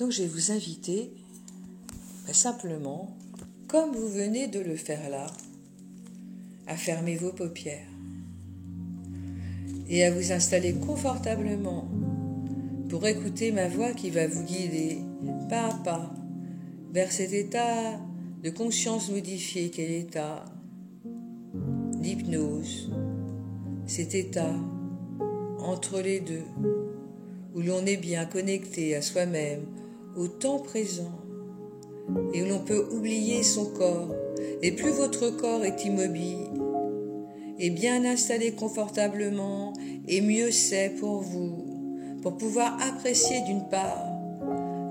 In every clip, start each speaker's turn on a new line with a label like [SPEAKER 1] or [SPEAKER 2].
[SPEAKER 1] Donc je vais vous inviter simplement, comme vous venez de le faire là, à fermer vos paupières et à vous installer confortablement pour écouter ma voix qui va vous guider pas à pas vers cet état de conscience modifiée qu'est l'état d'hypnose, cet état entre les deux, où l'on est bien connecté à soi-même, au temps présent, et où l'on peut oublier son corps, et plus votre corps est immobile, et bien installé confortablement, et mieux c'est pour vous, pour pouvoir apprécier d'une part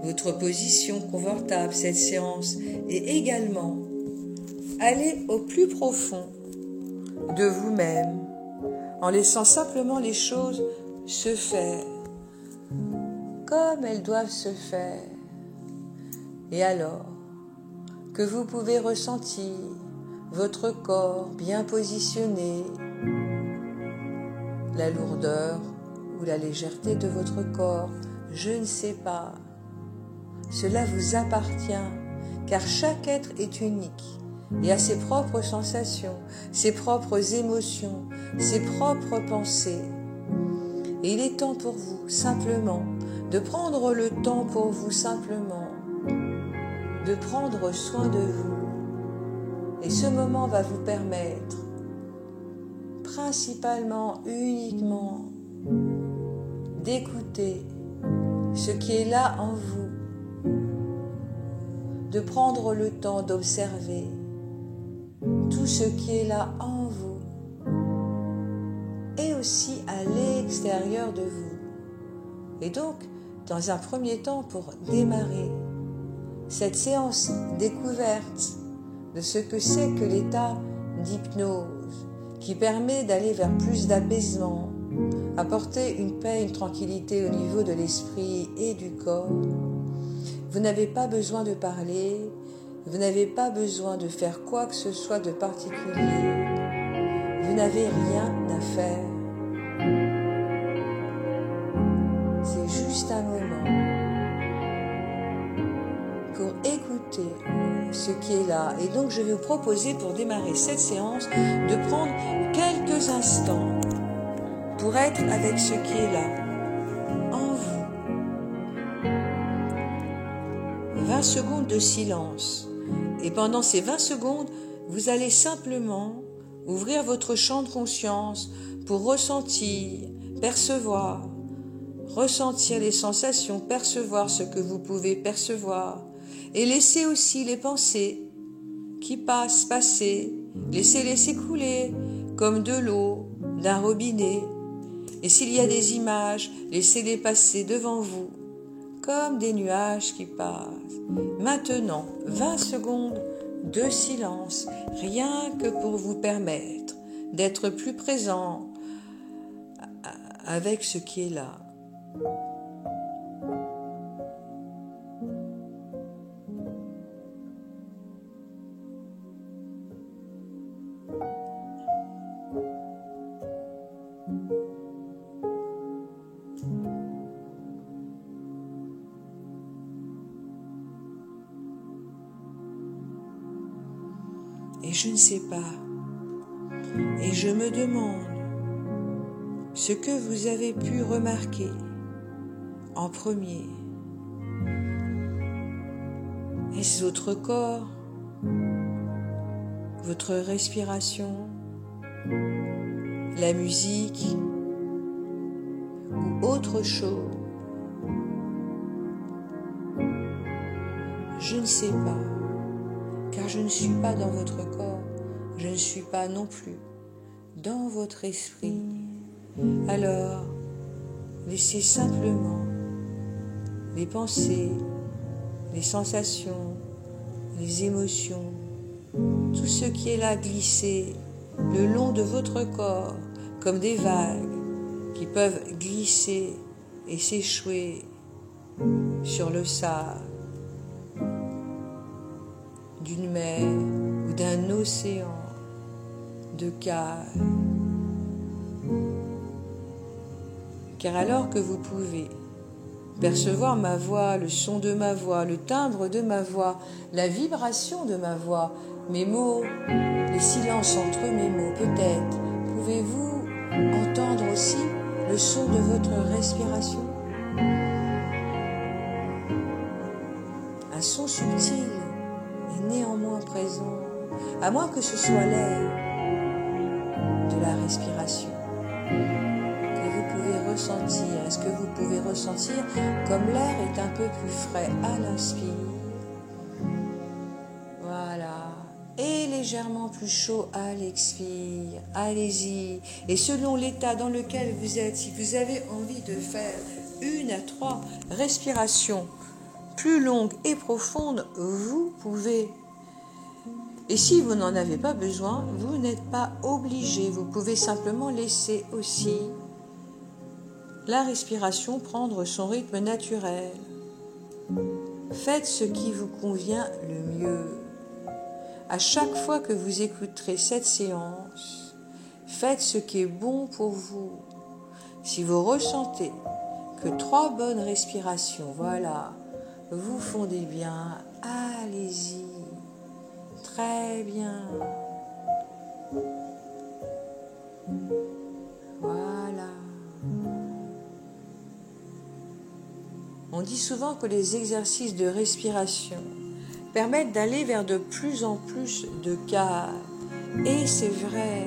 [SPEAKER 1] votre position confortable, cette séance, et également aller au plus profond de vous-même, en laissant simplement les choses se faire comme elles doivent se faire. Et alors que vous pouvez ressentir votre corps bien positionné, la lourdeur ou la légèreté de votre corps, je ne sais pas. Cela vous appartient, car chaque être est unique et a ses propres sensations, ses propres émotions, ses propres pensées. Et il est temps pour vous, simplement, de prendre le temps pour vous, simplement, de prendre soin de vous. Et ce moment va vous permettre, principalement, uniquement, d'écouter ce qui est là en vous, de prendre le temps d'observer tout ce qui est là en vous et aussi à l'extérieur de vous. Et donc, dans un premier temps, pour démarrer cette séance découverte de ce que c'est que l'état d'hypnose qui permet d'aller vers plus d'apaisement, apporter une paix, une tranquillité au niveau de l'esprit et du corps. Vous n'avez pas besoin de parler, vous n'avez pas besoin de faire quoi que ce soit de particulier. Vous n'avez rien à faire. C'est juste un moment pour écouter ce qui est là. Et donc je vais vous proposer pour démarrer cette séance de prendre quelques instants pour être avec ce qui est là, en vous. 20 secondes de silence. Et pendant ces 20 secondes, vous allez simplement ouvrir votre champ de conscience pour ressentir, percevoir, ressentir les sensations, percevoir ce que vous pouvez percevoir. Et laissez aussi les pensées qui passent, passer, laissez-les s'écouler comme de l'eau d'un robinet. Et s'il y a des images, laissez-les passer devant vous comme des nuages qui passent. Maintenant, 20 secondes de silence, rien que pour vous permettre d'être plus présent avec ce qui est là. Et je ne sais pas, et je me demande ce que vous avez pu remarquer en premier. Est-ce votre corps, votre respiration, la musique ou autre chose? Je ne sais pas. Car je ne suis pas dans votre corps, je ne suis pas non plus dans votre esprit. Alors, laissez simplement les pensées, les sensations, les émotions, tout ce qui est là glisser le long de votre corps, comme des vagues qui peuvent glisser et s'échouer sur le sable d'une mer ou d'un océan de calme. Car alors que vous pouvez percevoir ma voix, le son de ma voix, le timbre de ma voix, la vibration de ma voix, mes mots, les silences entre mes mots. Peut-être pouvez-vous entendre aussi le son de votre respiration? Un son subtil et néanmoins présent, à moins que ce soit l'air de la respiration que vous pouvez ressentir. Est-ce que vous pouvez ressentir comme l'air est un peu plus frais à l'inspire? Voilà. Et légèrement plus chaud à l'expire. Allez-y. Et selon l'état dans lequel vous êtes, si vous avez envie de faire 1 à 3 respirations plus longues et profondes, vous pouvez. Et si vous n'en avez pas besoin, vous n'êtes pas obligé. Vous pouvez simplement laisser aussi la respiration prendre son rythme naturel. Faites ce qui vous convient le mieux. À chaque fois que vous écouterez cette séance, faites ce qui est bon pour vous. Si vous ressentez que 3 bonnes respirations, voilà, vous fondez bien, allez-y. Très bien. Voilà. On dit souvent que les exercices de respiration permettent d'aller vers de plus en plus de calme. Et c'est vrai.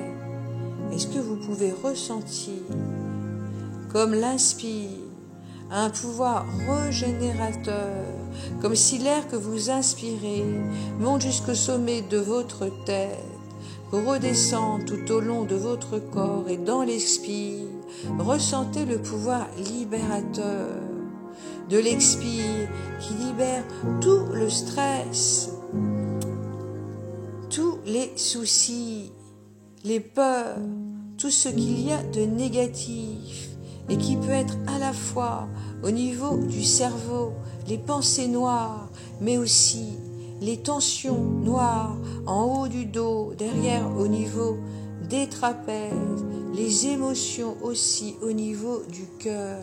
[SPEAKER 1] Est-ce que vous pouvez ressentir, comme l'inspire, un pouvoir régénérateur, comme si l'air que vous inspirez monte jusqu'au sommet de votre tête, pour redescendre tout au long de votre corps, et dans l'expire, ressentez le pouvoir libérateur de l'expire qui libère tout le stress, tous les soucis, les peurs, tout ce qu'il y a de négatif et qui peut être à la fois au niveau du cerveau, les pensées noires, mais aussi les tensions noires en haut du dos, derrière au niveau des trapèzes, les émotions aussi au niveau du cœur.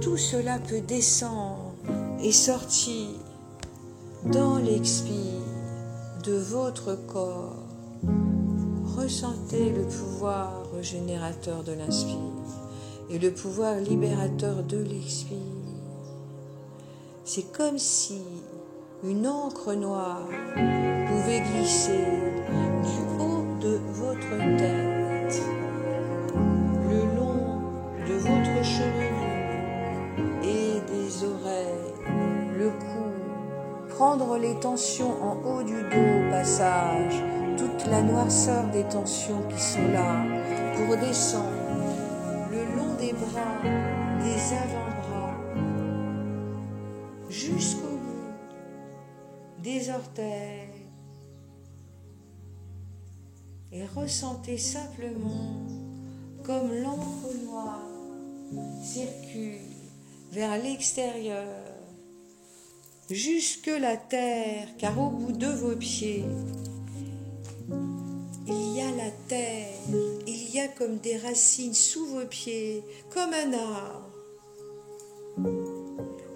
[SPEAKER 1] Tout cela peut descendre et sortir dans l'expire de votre corps. Ressentez le pouvoir régénérateur de l'inspire et le pouvoir libérateur de l'expire. C'est comme si une encre noire pouvait glisser du haut de votre tête, le long de votre chevelure et des oreilles, le cou, prendre les tensions en haut du dos au passage, toute la noirceur des tensions qui sont là, pour descendre le long des bras, des avant-bras, jusqu'au bout des orteils. Et ressentez simplement comme l'encre noire circule vers l'extérieur, jusque la terre, car au bout de vos pieds, il y a la terre, il y a comme des racines sous vos pieds, comme un arbre.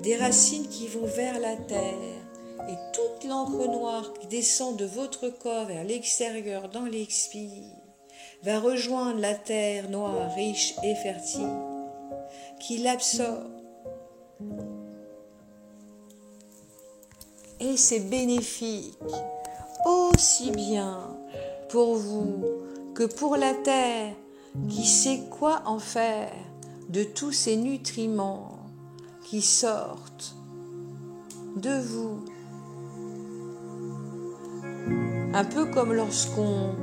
[SPEAKER 1] Des racines qui vont vers la terre, et toute l'encre noire qui descend de votre corps vers l'extérieur dans l'expire va rejoindre la terre noire, riche et fertile, qui l'absorbe. Et c'est bénéfique, aussi bien pour vous que pour la terre qui sait quoi en faire de tous ces nutriments qui sortent de vous. Un peu comme lorsqu'on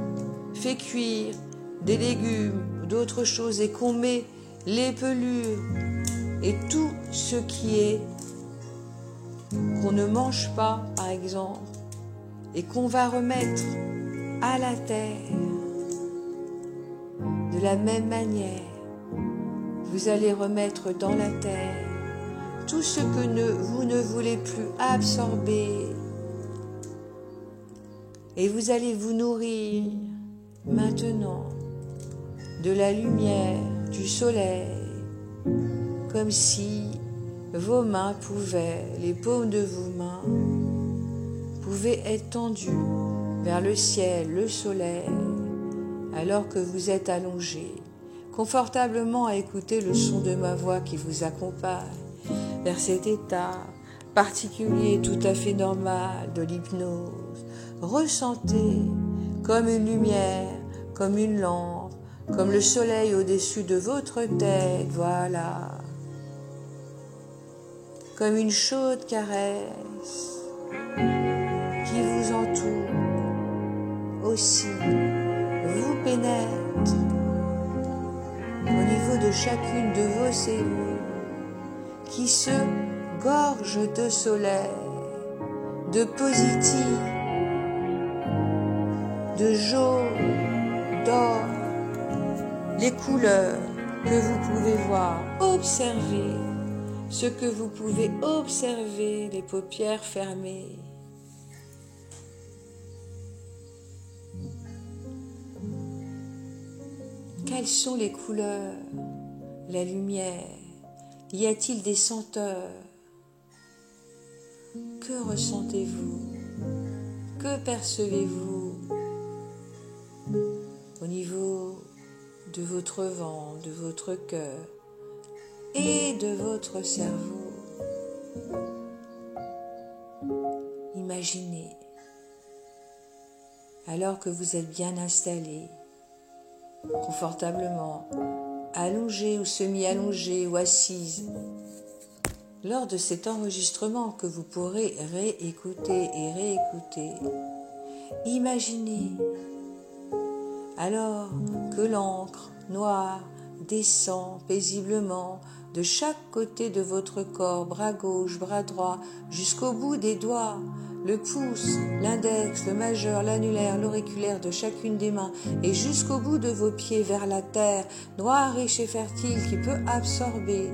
[SPEAKER 1] fait cuire des légumes ou d'autres choses et qu'on met les pelures et tout ce qui est qu'on ne mange pas, par exemple, et qu'on va remettre à la terre. De la même manière, vous allez remettre dans la terre tout ce que vous ne voulez plus absorber. Et vous allez vous nourrir maintenant de la lumière du soleil, comme si vos mains les paumes de vos mains pouvaient être tendues vers le ciel, le soleil, alors que vous êtes allongé, confortablement à écouter le son de ma voix qui vous accompagne vers cet état particulier, tout à fait normal de l'hypnose. Ressentez comme une lumière, comme une lampe, comme le soleil au-dessus de votre tête, voilà, comme une chaude caresse qui vous entoure, aussi vous pénètre au niveau de chacune de vos cellules qui se gorgent de soleil, de positif, de jaune, d'or, les couleurs que vous pouvez voir, observez ce que vous pouvez observer, les paupières fermées. Quelles sont les couleurs, la lumière? Y a-t-il des senteurs? Que ressentez-vous? Que percevez-vous au niveau de votre ventre, de votre cœur et de votre cerveau? Imaginez, alors que vous êtes bien installé, confortablement, allongé ou semi-allongé ou assise, lors de cet enregistrement que vous pourrez réécouter et réécouter, imaginez alors que l'encre noire descend paisiblement de chaque côté de votre corps, bras gauche, bras droit, jusqu'au bout des doigts, le pouce, l'index, le majeur, l'annulaire, l'auriculaire de chacune des mains et jusqu'au bout de vos pieds vers la terre, noire, riche et fertile qui peut absorber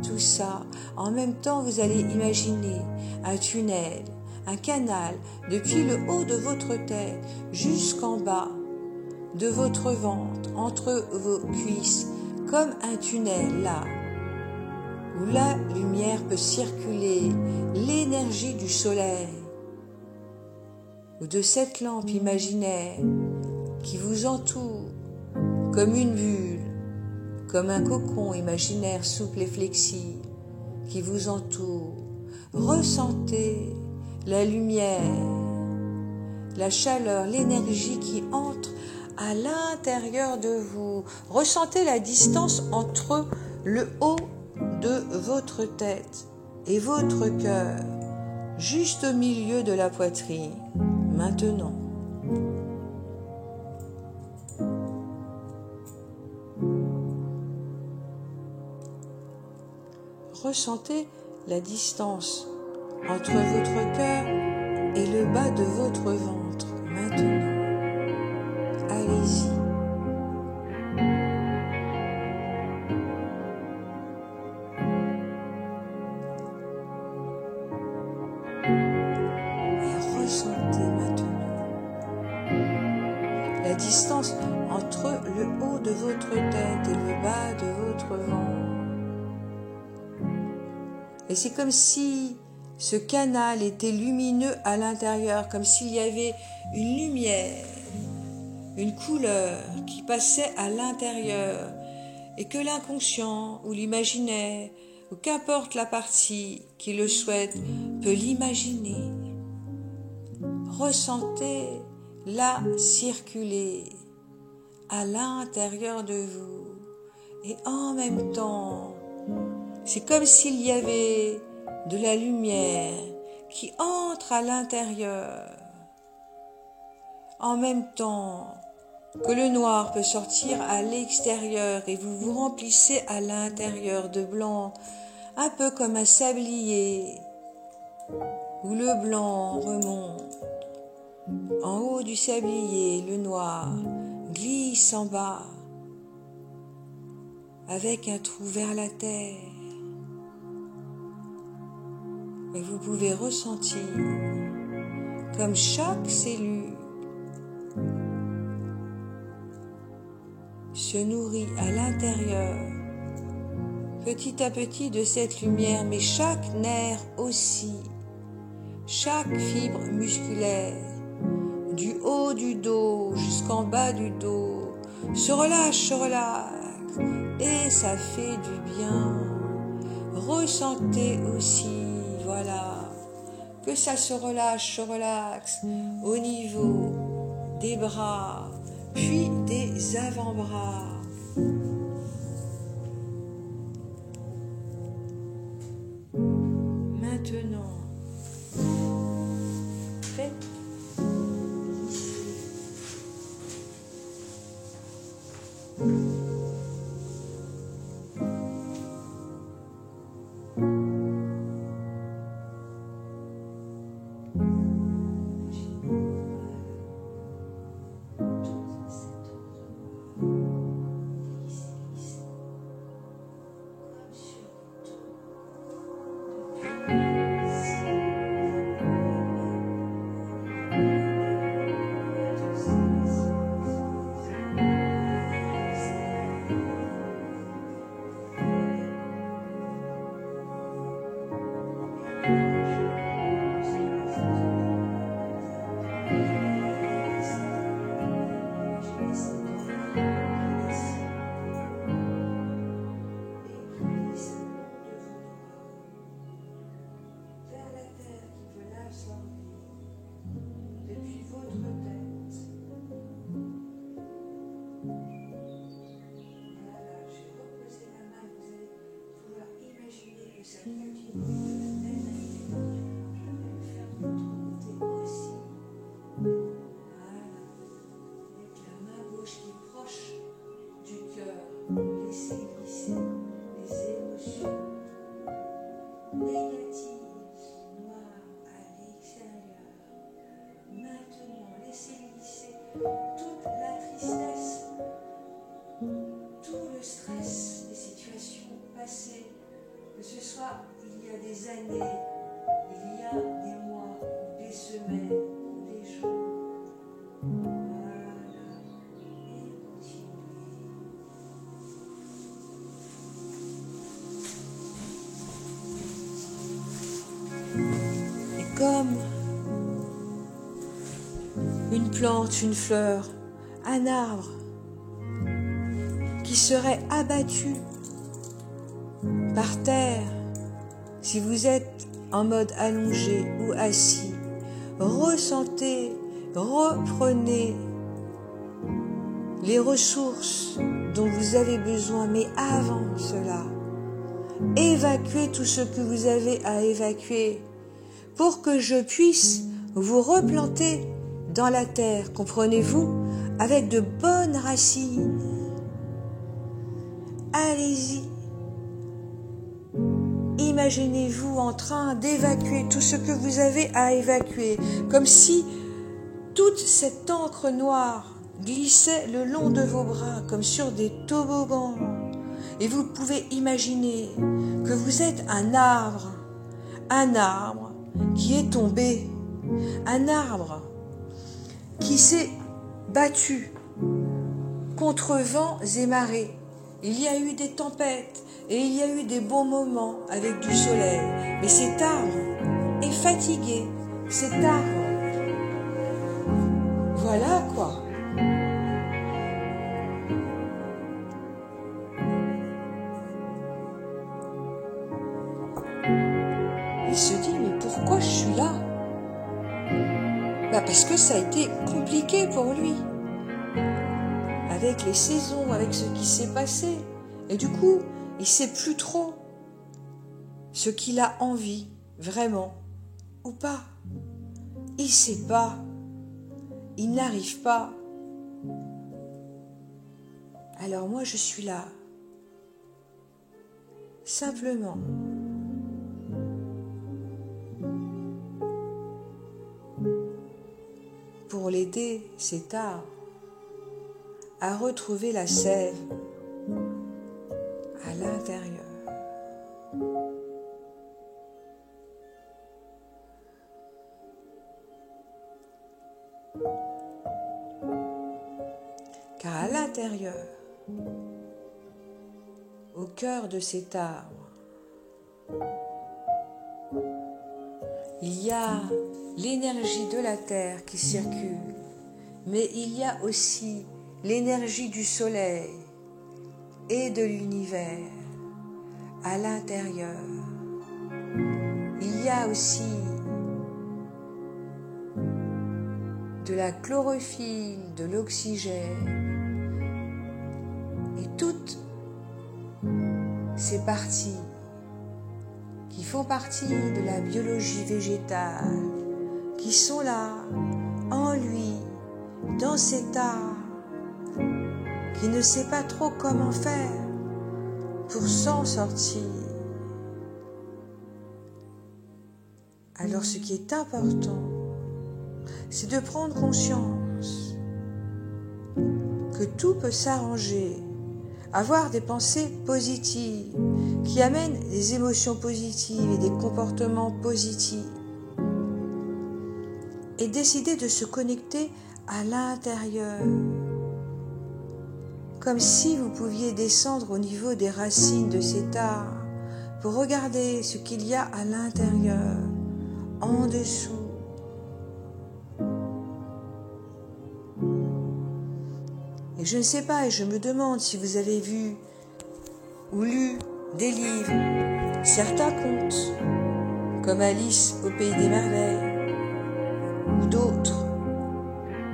[SPEAKER 1] tout ça. En même temps, vous allez imaginer un tunnel, un canal depuis le haut de votre tête jusqu'en bas de votre ventre, entre vos cuisses, comme un tunnel là, où la lumière peut circuler, l'énergie du soleil, ou de cette lampe imaginaire qui vous entoure comme une bulle, comme un cocon imaginaire souple et flexible qui vous entoure. Ressentez la lumière, la chaleur, l'énergie qui entre à l'intérieur de vous. Ressentez la distance entre le haut de votre tête et votre cœur, juste au milieu de la poitrine. Maintenant, ressentez la distance entre votre cœur et le bas de votre ventre. Maintenant, allez-y. Et ressentez maintenant la distance entre le haut de votre tête et le bas de votre ventre. Et c'est comme si ce canal était lumineux à l'intérieur, comme s'il y avait une lumière, une couleur qui passait à l'intérieur et que l'inconscient ou l'imaginaire, ou qu'importe la partie qui le souhaite, peut l'imaginer. Ressentez-la circuler à l'intérieur de vous et en même temps, c'est comme s'il y avait de la lumière qui entre à l'intérieur, en même temps que le noir peut sortir à l'extérieur et vous vous remplissez à l'intérieur de blanc, un peu comme un sablier où le blanc remonte. En haut du sablier, le noir glisse en bas avec un trou vers la terre. Et vous pouvez ressentir comme chaque cellule se nourrit à l'intérieur, que petit à petit de cette lumière, mais chaque nerf aussi, chaque fibre musculaire, du haut du dos jusqu'en bas du dos, se relâche, et ça fait du bien. Ressentez aussi, voilà, que ça se relaxe au niveau des bras, puis des avant-bras. Maintenant, faites toute la tristesse, tout le stress des situations passées, que ce soit il y a des années, il y a des mois, des semaines, des jours. Voilà, et continuez. Et comme une plante, une fleur, un arbre qui serait abattu par terre, si vous êtes en mode allongé ou assis, ressentez, reprenez les ressources dont vous avez besoin, mais avant cela, évacuez tout ce que vous avez à évacuer pour que je puisse vous replanter dans la terre, comprenez-vous, avec de bonnes racines. Allez-y. Imaginez-vous en train d'évacuer tout ce que vous avez à évacuer, comme si toute cette encre noire glissait le long de vos bras, comme sur des toboggans. Et vous pouvez imaginer que vous êtes un arbre qui est tombé, un arbre qui s'est battu contre vents et marées. Il y a eu des tempêtes et il y a eu des bons moments avec du soleil. Mais cet arbre est fatigué. Cet arbre, voilà quoi. Il se dit, mais pourquoi je suis là ? Parce que ça a été compliqué pour lui. Avec les saisons, avec ce qui s'est passé. Et du coup, il ne sait plus trop ce qu'il a envie, vraiment, ou pas. Il ne sait pas. Il n'arrive pas. Alors moi, je suis là. Simplement. Pour l'aider, cet arbre, à retrouver la sève à l'intérieur. Car à l'intérieur, au cœur de cet arbre, il y a l'énergie de la terre qui circule, mais il y a aussi l'énergie du soleil et de l'univers à l'intérieur. Il y a aussi de la chlorophylle, de l'oxygène et toutes ces parties qui font partie de la biologie végétale, qui sont là, en lui, dans cet arbre, qui ne sait pas trop comment faire pour s'en sortir. Alors ce qui est important, c'est de prendre conscience que tout peut s'arranger, avoir des pensées positives qui amènent des émotions positives et des comportements positifs et décider de se connecter à l'intérieur, comme si vous pouviez descendre au niveau des racines de cet arbre pour regarder ce qu'il y a à l'intérieur, en dessous. Et je ne sais pas, et je me demande si vous avez vu ou lu des livres, certains contes, comme Alice au Pays des Merveilles, ou d'autres,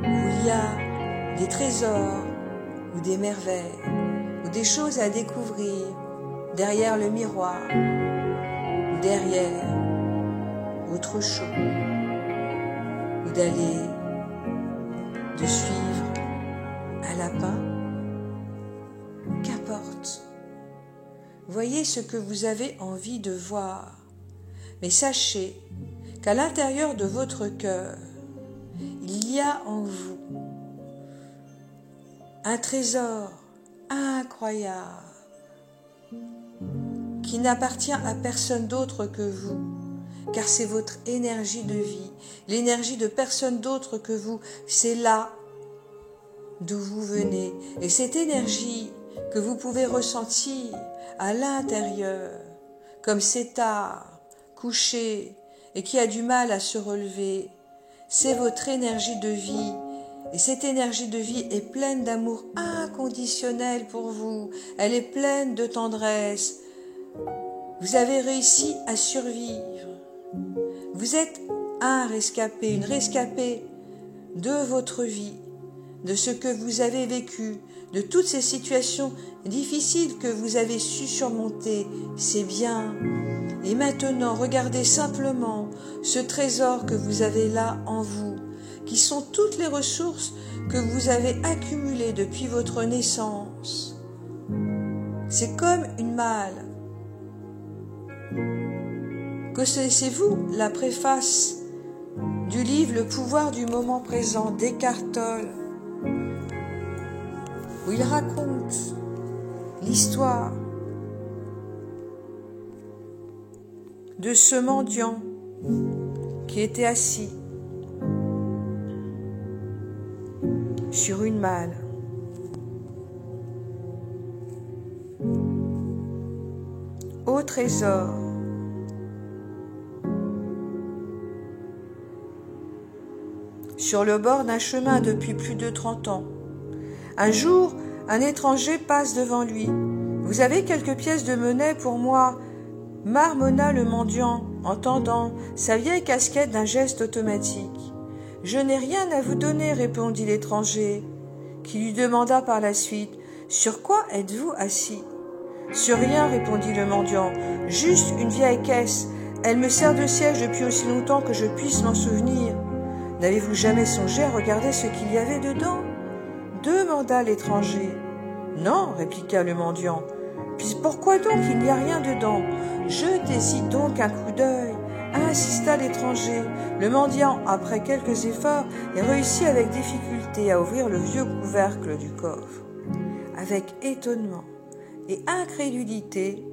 [SPEAKER 1] où il y a des trésors, ou des merveilles, ou des choses à découvrir derrière le miroir, ou derrière autre chose, ou d'aller, de suivre un lapin, qu'importe. Voyez ce que vous avez envie de voir, mais sachez qu'à l'intérieur de votre cœur, il y a en vous un trésor incroyable qui n'appartient à personne d'autre que vous, car c'est votre énergie de vie, l'énergie de personne d'autre que vous, c'est là d'où vous venez. Et cette énergie que vous pouvez ressentir à l'intérieur, comme cet arbre couché et qui a du mal à se relever, c'est votre énergie de vie. Et cette énergie de vie est pleine d'amour inconditionnel pour vous. Elle est pleine de tendresse. Vous avez réussi à survivre. Vous êtes un rescapé, une rescapée de votre vie, de ce que vous avez vécu, de toutes ces situations difficiles que vous avez su surmonter. C'est bien. Et maintenant, regardez simplement ce trésor que vous avez là en vous, qui sont toutes les ressources que vous avez accumulées depuis votre naissance. C'est comme une malle. Connaissez-vous la préface du livre Le pouvoir du moment présent d'Eckhart Tolle, où il raconte l'histoire de ce mendiant qui était assis sur une malle. Au trésor, sur le bord d'un chemin depuis plus de 30 ans. Un jour, un étranger passe devant lui. « Vous avez quelques pièces de monnaie pour moi ?» marmonna le mendiant en tendant sa vieille casquette d'un geste automatique. « Je n'ai rien à vous donner, répondit l'étranger, qui lui demanda par la suite « Sur quoi êtes-vous assis ?»« Sur rien, répondit le mendiant, juste une vieille caisse. Elle me sert de siège depuis aussi longtemps que je puisse m'en souvenir. N'avez-vous jamais songé à regarder ce qu'il y avait dedans ?» demanda l'étranger. « Non, répliqua le mendiant. « Puis pourquoi donc il n'y a rien dedans ? Jetez-y donc un coup d'œil, insista l'étranger. Le mendiant, après quelques efforts, réussit avec difficulté à ouvrir le vieux couvercle du coffre. Avec étonnement et incrédulité,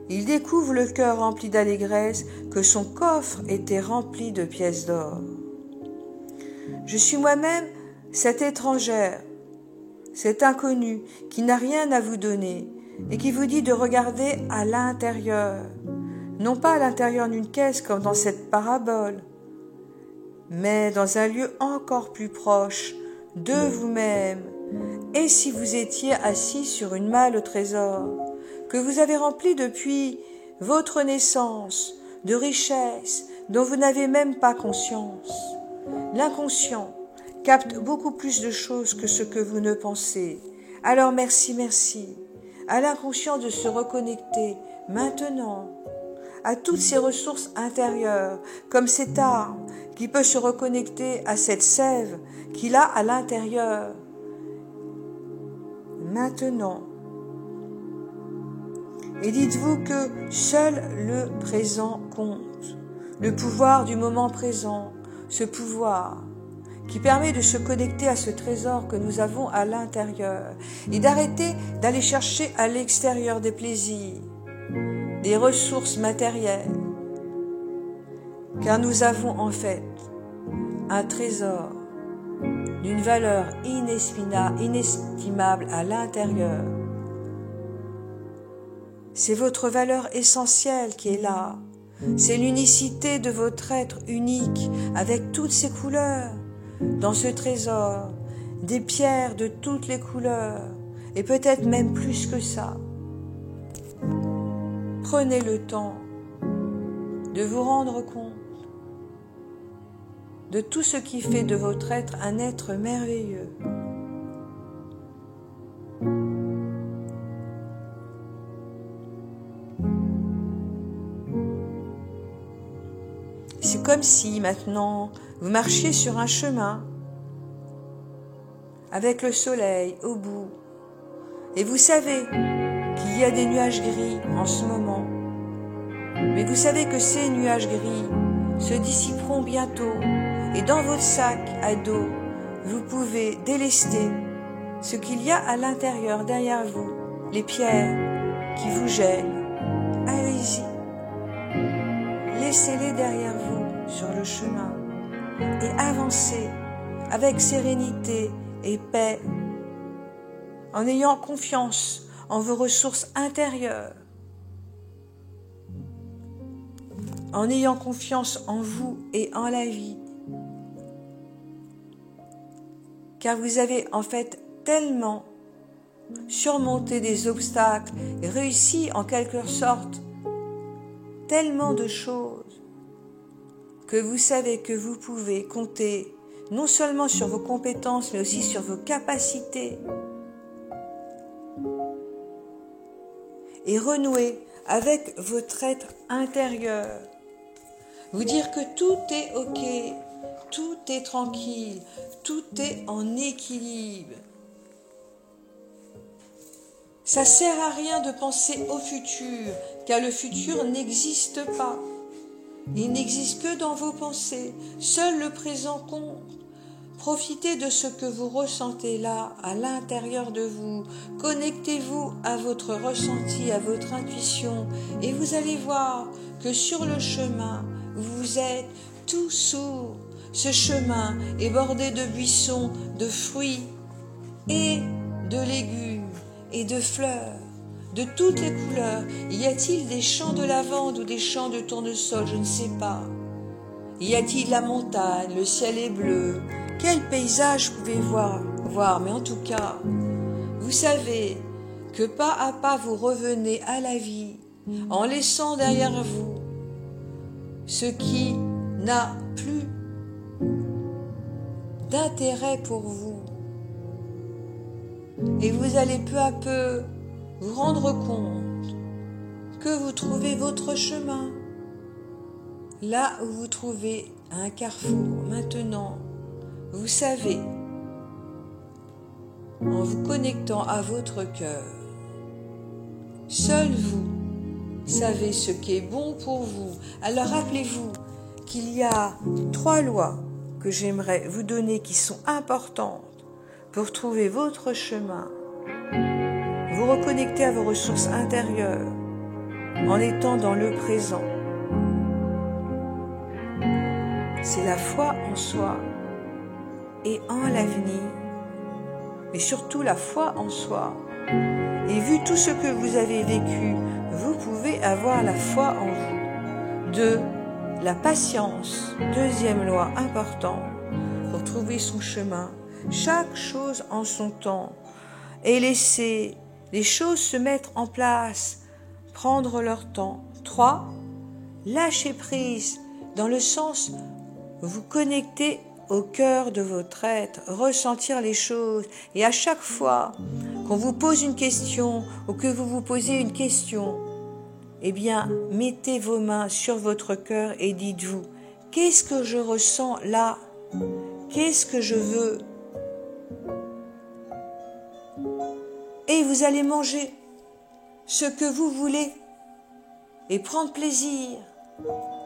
[SPEAKER 1] il découvre le cœur rempli d'allégresse que son coffre était rempli de pièces d'or. « Je suis moi-même cette étrangère, cet inconnu qui n'a rien à vous donner. et qui vous dit de regarder à l'intérieur, non pas à l'intérieur d'une caisse comme dans cette parabole, mais dans un lieu encore plus proche de vous-même. Et si vous étiez assis sur une malle au trésor, que vous avez rempli depuis votre naissance de richesses dont vous n'avez même pas conscience, l'inconscient capte beaucoup plus de choses que ce que vous ne pensez. Alors merci à l'inconscient de se reconnecter maintenant à toutes ces ressources intérieures, comme cette arme qui peut se reconnecter à cette sève qu'il a à l'intérieur. Maintenant. Et dites-vous que seul le présent compte, le pouvoir du moment présent, ce pouvoir qui permet de se connecter à ce trésor que nous avons à l'intérieur et d'arrêter d'aller chercher à l'extérieur des plaisirs, des ressources matérielles, car nous avons en fait un trésor d'une valeur inestimable à l'intérieur. C'est votre valeur essentielle qui est là. C'est l'unicité de votre être unique avec toutes ses couleurs. Dans ce trésor, des pierres de toutes les couleurs et peut-être même plus que ça. Prenez le temps de vous rendre compte de tout ce qui fait de votre être un être merveilleux. C'est comme si maintenant vous marchiez sur un chemin avec le soleil au bout et vous savez qu'il y a des nuages gris en ce moment, mais vous savez que ces nuages gris se dissiperont bientôt et dans votre sac à dos, vous pouvez délester ce qu'il y a à l'intérieur derrière vous, les pierres qui vous gênent. Allez-y, laissez-les derrière vous sur le chemin et avancez avec sérénité et paix, en ayant confiance en vos ressources intérieures, en ayant confiance en vous et en la vie, car vous avez en fait tellement surmonté des obstacles et réussi en quelque sorte tellement de choses que vous savez que vous pouvez compter non seulement sur vos compétences mais aussi sur vos capacités et renouer avec votre être intérieur. Vous dire que tout est ok, tout est tranquille, tout est en équilibre. Ça sert à rien de penser au futur, car le futur n'existe pas. Il n'existe que dans vos pensées. Seul le présent compte. Profitez de ce que vous ressentez là, à l'intérieur de vous. Connectez-vous à votre ressenti, à votre intuition, et vous allez voir que sur le chemin, vous êtes tout sourd. Ce chemin est bordé de buissons, de fruits et de légumes et de fleurs, de toutes les couleurs. Y a-t-il des champs de lavande ou des champs de tournesol? Je ne sais pas. Y a-t-il la montagne? Le ciel est bleu. Quel paysage pouvez-vous voir? Mais en tout cas, vous savez que pas à pas vous revenez à la vie en laissant derrière vous ce qui n'a plus d'intérêt pour vous. Et vous allez peu à peu vous rendre compte que vous trouvez votre chemin. Là où vous trouvez un carrefour, maintenant, vous savez, en vous connectant à votre cœur, seul vous savez ce qui est bon pour vous. Alors rappelez-vous qu'il y a 3 lois que j'aimerais vous donner qui sont importantes pour trouver votre chemin. Vous reconnecter à vos ressources intérieures en étant dans le présent. C'est la foi en soi et en l'avenir, mais surtout la foi en soi Et vu tout ce que vous avez vécu, vous pouvez avoir la foi en vous. 2. La patience, deuxième loi importante pour trouver son chemin. Chaque chose en son temps. Et laisser les choses se mettre en place, prendre leur temps. 3. Lâcher prise, dans le sens vous connecter au cœur de votre être, ressentir les choses. Et à chaque fois qu'on vous pose une question ou que vous vous posez une question, eh bien, mettez vos mains sur votre cœur et dites-vous, qu'est-ce que je ressens là? Qu'est-ce que je veux? Et vous allez manger ce que vous voulez et prendre plaisir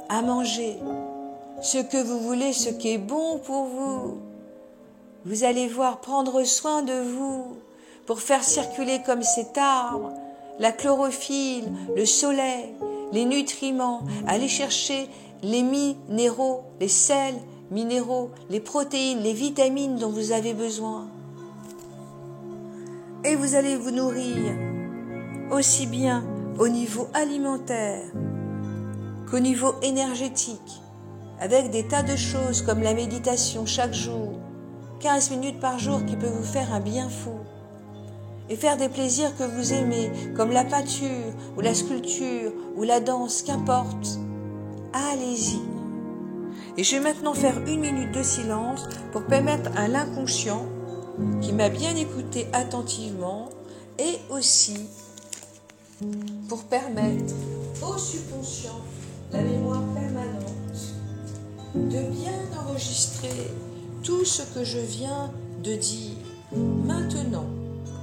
[SPEAKER 1] à manger ce que vous voulez, ce qui est bon pour vous. Vous allez voir prendre soin de vous pour faire circuler comme cet arbre la chlorophylle, le soleil, les nutriments, aller chercher les minéraux, les sels minéraux, les protéines, les vitamines dont vous avez besoin. Et vous allez vous nourrir aussi bien au niveau alimentaire qu'au niveau énergétique, avec des tas de choses comme la méditation chaque jour, 15 minutes par jour qui peut vous faire un bien fou, et faire des plaisirs que vous aimez, comme la peinture, ou la sculpture, ou la danse, qu'importe. Allez-y. Et je vais maintenant faire 1 minute de silence pour permettre à l'inconscient, qui m'a bien écouté attentivement, et aussi pour permettre au subconscient, la mémoire permanente, de bien enregistrer tout ce que je viens de dire. Maintenant,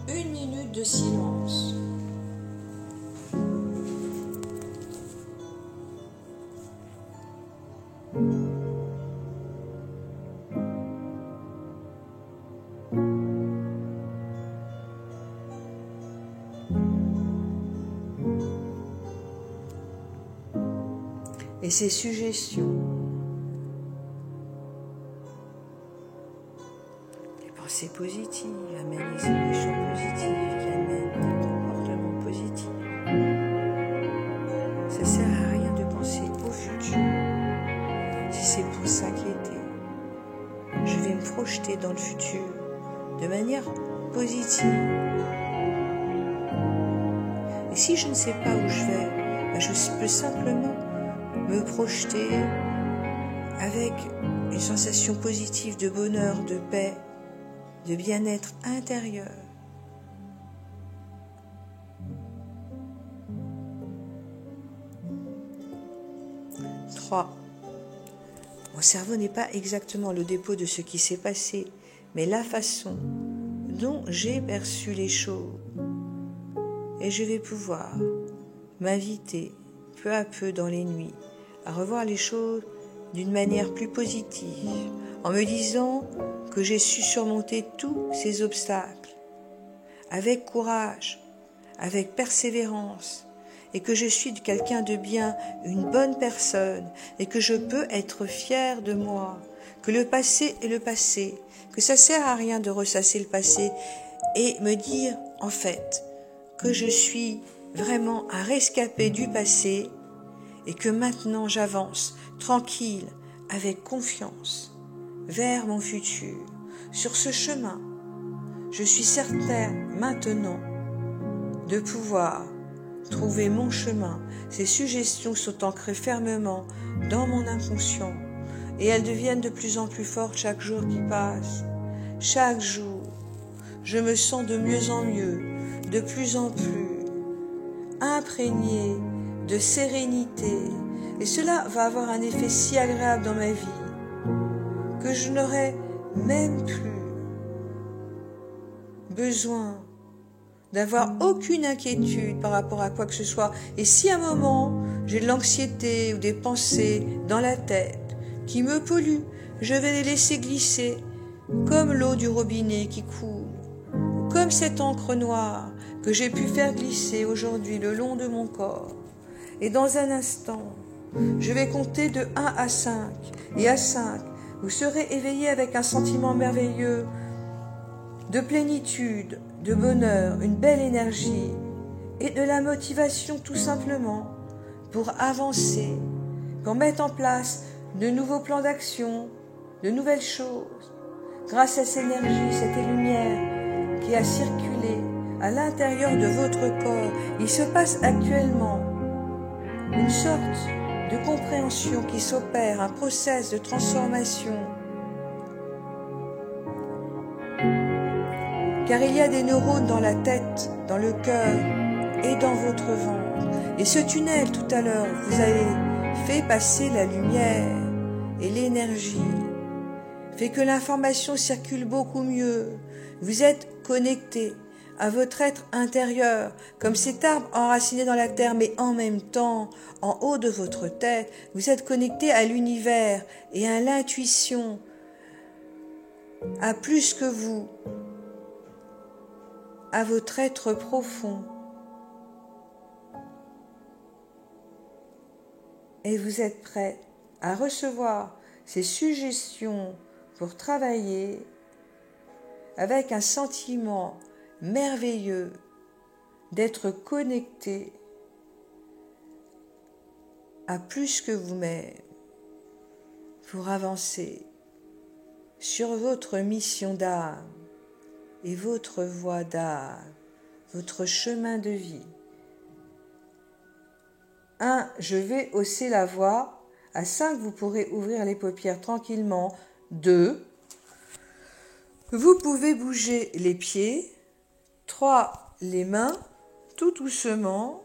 [SPEAKER 1] 1 minute de silence. Et ces suggestions, les pensées positives amènent les émotions positives qui amènent des comportements positifs. Ça ne sert à rien de penser au futur si c'est pour s'inquiéter. Je vais me projeter dans le futur de manière positive. Et si je ne sais pas où je vais, je peux simplement me projeter avec une sensation positive de bonheur, de paix, de bien-être intérieur. Trois. Mon cerveau n'est pas exactement le dépôt de ce qui s'est passé, mais la façon dont j'ai perçu les choses. Et je vais pouvoir m'inviter peu à peu dans les nuits à revoir les choses d'une manière plus positive, en me disant que j'ai su surmonter tous ces obstacles avec courage, avec persévérance, et que je suis quelqu'un de bien, une bonne personne, et que je peux être fière de moi, que le passé est le passé, que ça sert à rien de ressasser le passé, et me dire en fait que je suis vraiment un rescapé du passé et que maintenant j'avance tranquille, avec confiance, vers mon futur. Sur ce chemin, je suis certaine maintenant de pouvoir trouver mon chemin. Ces suggestions sont ancrées fermement dans mon inconscient et elles deviennent de plus en plus fortes chaque jour qui passe. Chaque jour, je me sens de mieux en mieux, de plus en plus imprégné de sérénité, et cela va avoir un effet si agréable dans ma vie que je n'aurai même plus besoin d'avoir aucune inquiétude par rapport à quoi que ce soit. Et si à un moment j'ai de l'anxiété ou des pensées dans la tête qui me polluent, je vais les laisser glisser comme l'eau du robinet qui coule, comme cette encre noire que j'ai pu faire glisser aujourd'hui le long de mon corps. Et dans un instant, je vais compter de 1 à 5. Et à 5, vous serez éveillé avec un sentiment merveilleux de plénitude, de bonheur, une belle énergie et de la motivation tout simplement pour avancer, pour mettre en place de nouveaux plans d'action, de nouvelles choses. Grâce à cette énergie, cette lumière qui a circulé à l'intérieur de votre corps, il se passe actuellement une sorte de compréhension qui s'opère, un process de transformation. Car il y a des neurones dans la tête, dans le cœur et dans votre ventre. Et ce tunnel, tout à l'heure, vous avez fait passer la lumière et l'énergie, fait que l'information circule beaucoup mieux. Vous êtes connecté à votre être intérieur, comme cet arbre enraciné dans la terre, mais en même temps, en haut de votre tête, vous êtes connecté à l'univers et à l'intuition, à plus que vous, à votre être profond. Et vous êtes prêt à recevoir ces suggestions pour travailler avec un sentiment merveilleux d'être connecté à plus que vous-même pour avancer sur votre mission d'âme et votre voie d'âme, votre chemin de vie. 1. Je vais hausser la voix. À 5, vous pourrez ouvrir les paupières tranquillement. 2. Vous pouvez bouger les pieds. 3. Les mains, tout doucement.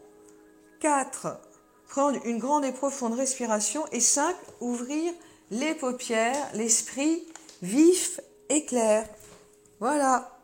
[SPEAKER 1] 4. Prendre une grande et profonde respiration. Et 5. Ouvrir les paupières, l'esprit vif et clair. Voilà.